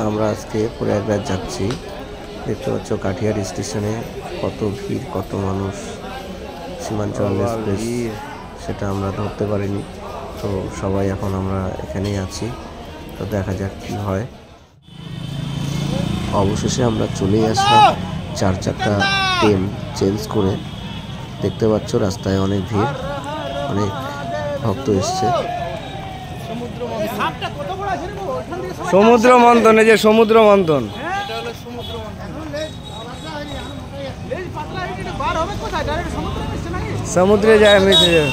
আমরা আজকে প্রয়াগরাজ যাচ্ছি। দেখতে পাচ্ছ কাঠিয়ার স্টেশনে কত ভিড়, কত মানুষ। সীমাঞ্চল এক্সপ্রেস সেটা আমরা ধরতে পারিনি, তো সবাই এখন আমরা এখানেই আছি। তো দেখা যাক কি হয়। অবশেষে আমরা চলেই আসলাম 4-4টা ট্রেন চেঞ্জ করে। দেখতে পাচ্ছ রাস্তায় অনেক ভিড়, অনেক ভক্ত এসছে। সমুদ্র মন্থন, এই যে সমুদ্র মন্থন, সমুদ্রে যায় মিশে যায়।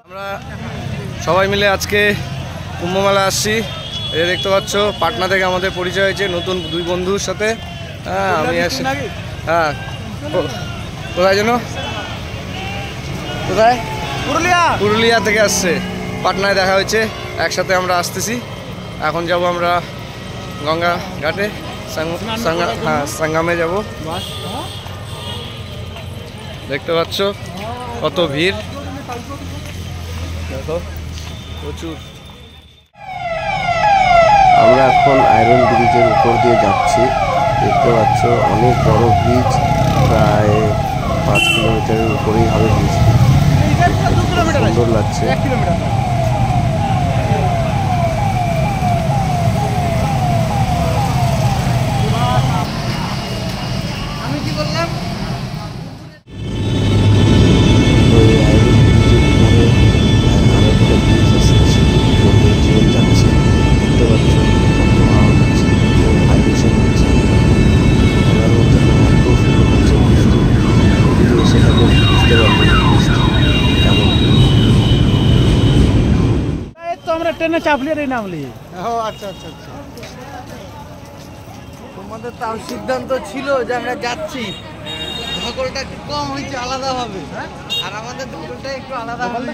আমরা সবাই মিলে আজকে কুম্ভমেলা আসছি। এই দেখতে পাচ্ছ পাটনা থেকে আমাদের পরিচয় হয়েছে নতুন দুই বন্ধুর সাথে। হ্যাঁ, আমি আসছি। হ্যাঁ, কোথায় যেন, কোথায়? পুরুলিয়া থেকে আসছে, পাটনায় দেখা হয়েছে, একসাথে আমরা আসতেছি। এখন যাব আমরা গঙ্গা ঘাটে, সঙ্গমে যাব। দেখতে পাচ্ছ কত ভিড়, দেখো প্রচুর। আমরা এখন আয়রন ব্রিজের উপর দিয়ে যাচ্ছি। দেখতে পাচ্ছ অনেক বড় ব্রিজ, প্রায় 5 কিলোমিটারের উপরেই হবে ব্রিজটি। সুন্দর লাগছে। ট্রেনে চাপলি আর নামলি। আচ্ছা আচ্ছা আচ্ছা, তোমাদের তাও সিদ্ধান্ত ছিল যে আমরা যাচ্ছি, ধকলটা একটু কম হয়েছে আলাদা হবে, আর আমাদের ধকলটা একটু আলাদা হবে।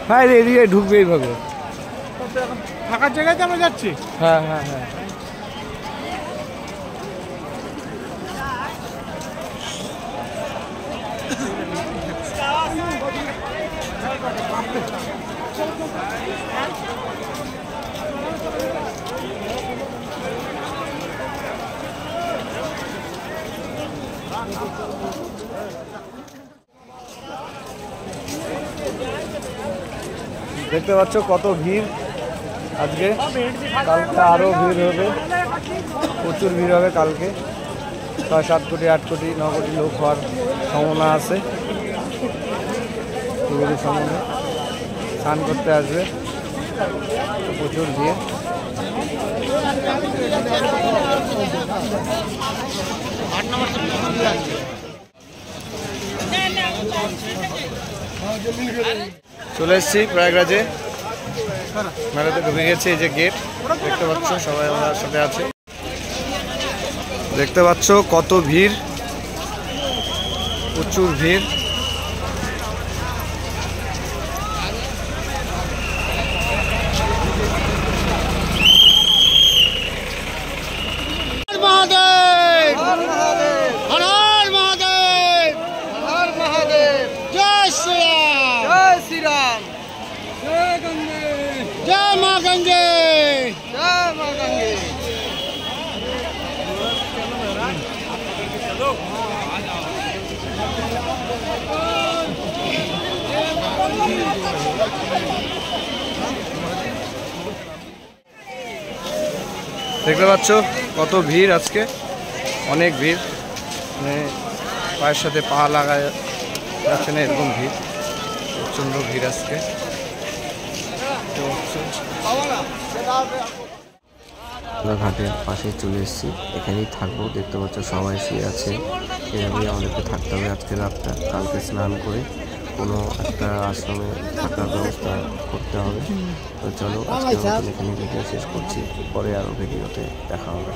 হ্যাঁ, এদিকে ঢুকবে এইভাবে, ফাঁকার জায়গাতে আমরা যাচ্ছি। হ্যাঁ হ্যাঁ হ্যাঁ, দেখতে পাচ্ছ কত ভিড় আজকে। কালকে আরও ভিড় হবে, প্রচুর ভিড় হবে কালকে। 6-7 কোটি 8 কোটি 9 কোটি লোক হওয়ার সম্ভাবনা আছে। ত্রিবেদী সঙ্গমে স্নান করতে আসবে, প্রচুর ভিড়। চলে এসেছি প্রয়াগরাজে, মেলাতে ঢুকে গেছে। এই যে গেট দেখতে পাচ্ছ, সবাই আমার সাথে আছে। দেখতে পাচ্ছ কত ভিড়, প্রচুর ভিড়। দেখতে পাচ্ছ কত ভিড় আজকে, অনেক ভিড়, মানে পায়ের সাথে পা লাগা যাচ্ছে না এরকম ভিড়, প্রচণ্ড ভিড় আজকে। আমরা ঘাটের পাশে চলে এসেছি, এখানেই থাকবো। দেখতে পাচ্ছ সবাই শুয়ে আছে, এভাবেই আমাদেরকে থাকতে হবে আজকে রাতটা। কালকে স্নান করে কোনো একটা আশ্রমে থাকার ব্যবস্থা করতে হবে। তো চলো আজকে এখানে ভিডিও শেষ করছি, পরে আরও ভিডিওতে দেখা হবে।